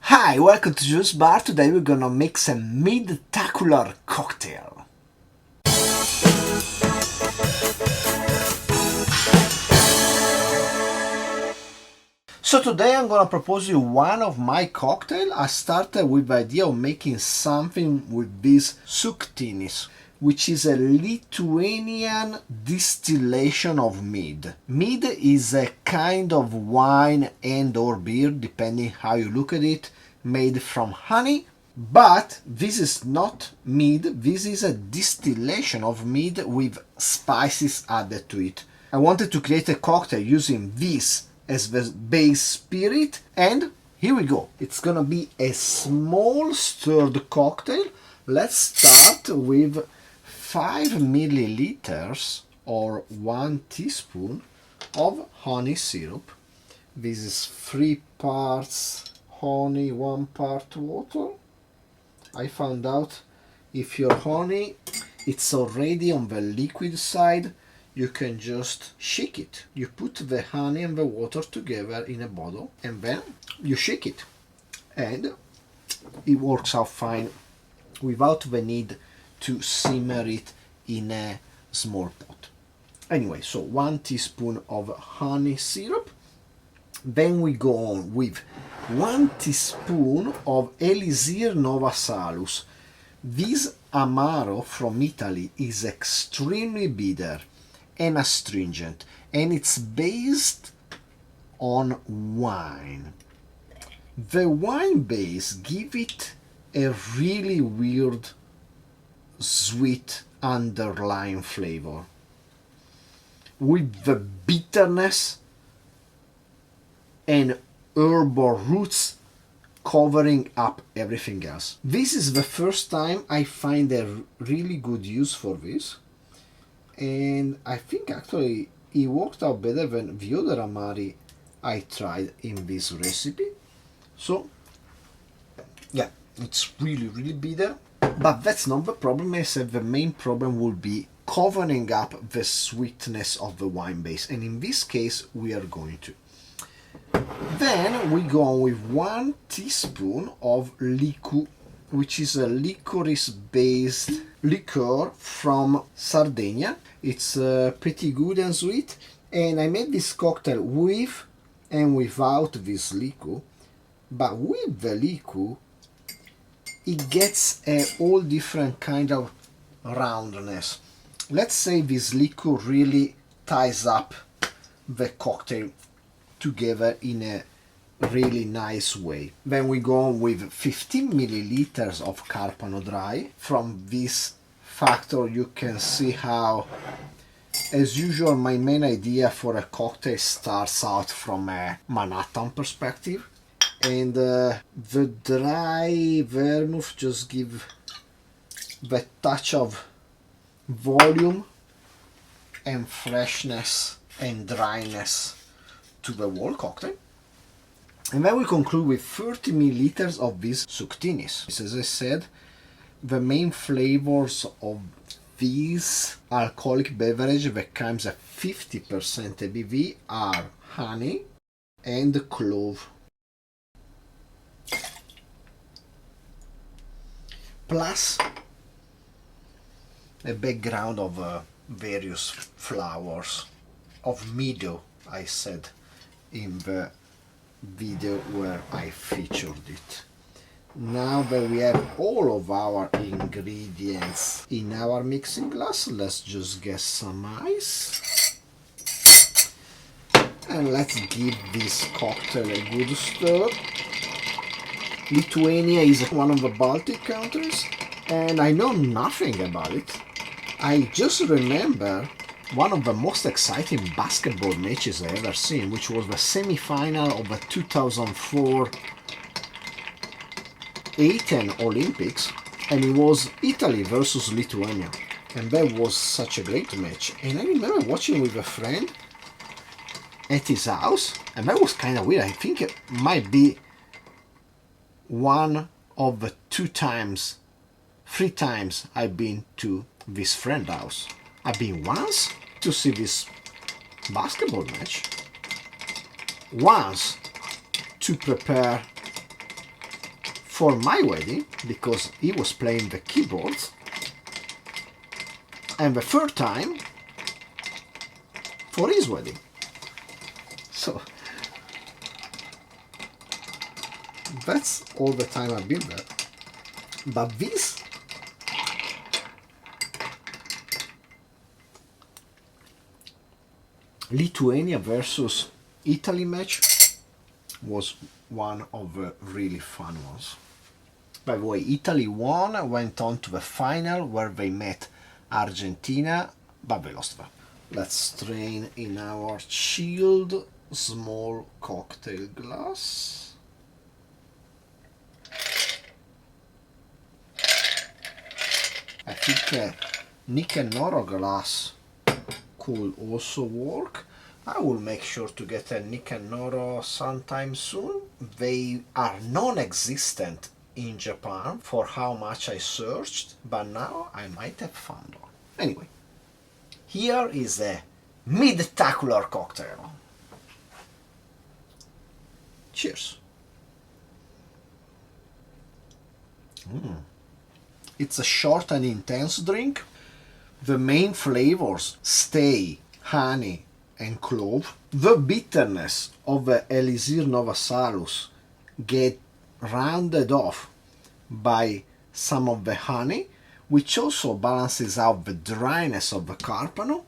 Hi, welcome to Juice Bar. Today we're gonna mix a Meadtacular cocktail. So today I'm gonna propose you one of my cocktail. I started with the idea of making something with this Suktinis, which is a Lithuanian distillation of mead. Mead is a kind of wine and or beer, depending how you look at it, made from honey, but this is not mead, this is a distillation of mead with spices added to it. I wanted to create a cocktail using this as the base spirit, and here we go. It's gonna be a small stirred cocktail. Let's start with 5 milliliters or 1 teaspoon of honey syrup. This is 3 parts honey, 1 part water. I found out if your honey it's already on the liquid side, you can just shake it. You put the honey and the water together in a bottle and then you shake it, and it works out fine without the need to simmer it in a small pot. Anyway, so 1 teaspoon of honey syrup. Then we go on with 1 teaspoon of Elisir Novasalus. This Amaro from Italy is extremely bitter and astringent, and it's based on wine. The wine base gives it a really weird sweet underlying flavor with the bitterness and herbal roots covering up everything else. This is the first time I find a really good use for this, and I think actually it worked out better than the other Amari I tried in this recipe. So yeah, it's really bitter, but that's not the problem. I said the main problem will be covering up the sweetness of the wine base, and in this case we are going to. Then we go on with 1 teaspoon of Liqu, which is a licorice based liqueur from Sardinia. It's pretty good and sweet, and I made this cocktail with and without this Liqu, but with the Liqu it gets a all different kind of roundness. Let's say this Liqu really ties up the cocktail together in a really nice way. Then we go on with 15 milliliters of Carpano Dry. From this factor you can see how, as usual, my main idea for a cocktail starts out from a Manhattan perspective, and the dry vermouth just gives the touch of volume and freshness and dryness to the whole cocktail. And then we conclude with 30 milliliters of this Suktinis. As I said, the main flavors of this alcoholic beverage that comes at 50% ABV are honey and clove, plus a background of various flowers of meadow, I said in the video where I featured it. Now that we have all of our ingredients in our mixing glass, let's just get some ice and let's give this cocktail a good stir. Lithuania is one of the Baltic countries, and I know nothing about it. I just remember one of the most exciting basketball matches I ever seen, which was the semi-final of the 2004 Athens Olympics, and it was Italy versus Lithuania, and that was such a great match. And I remember watching with a friend at his house, and that was kind of weird. I think it might be one of the 3 times I've been to this friend's house. I've been once to see this basketball match, once to prepare for my wedding, because he was playing the keyboards, and the third time for his wedding. So that's all the time I've been there. But this Lithuania versus Italy match was one of the really fun ones. By the way, Italy won, went on to the final where they met Argentina, but they lost that. Let's strain in our chilled small cocktail glass. I think a Nick and Noro glass could also work. I will make sure to get a Nick and Noro sometime soon. They are non-existent in Japan for how much I searched, but now I might have found one. Anyway, here is a Meadtacular cocktail. Cheers. It's a short and intense drink. The main flavors stay honey and clove. The bitterness of the Elisir Novasalus get rounded off by some of the honey, which also balances out the dryness of the carpano,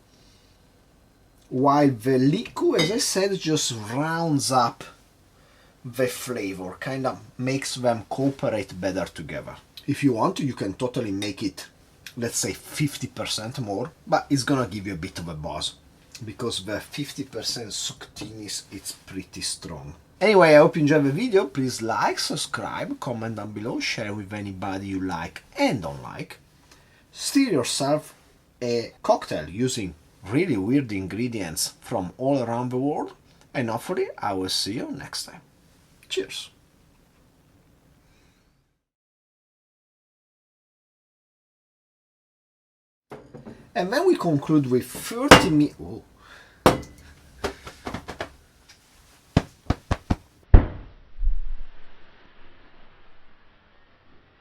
while the Liqu, as I said, just rounds up the flavor, kind of makes them cooperate better together. If you want to, you can totally make it, let's say 50% more, but it's gonna give you a bit of a buzz, because the 50% Suktinis, it's pretty strong. Anyway, I hope you enjoyed the video. Please like, subscribe, comment down below, share with anybody you like and don't like. Stir yourself a cocktail using really weird ingredients from all around the world, and hopefully I will see you next time. Cheers! And then we conclude with 30 minutes.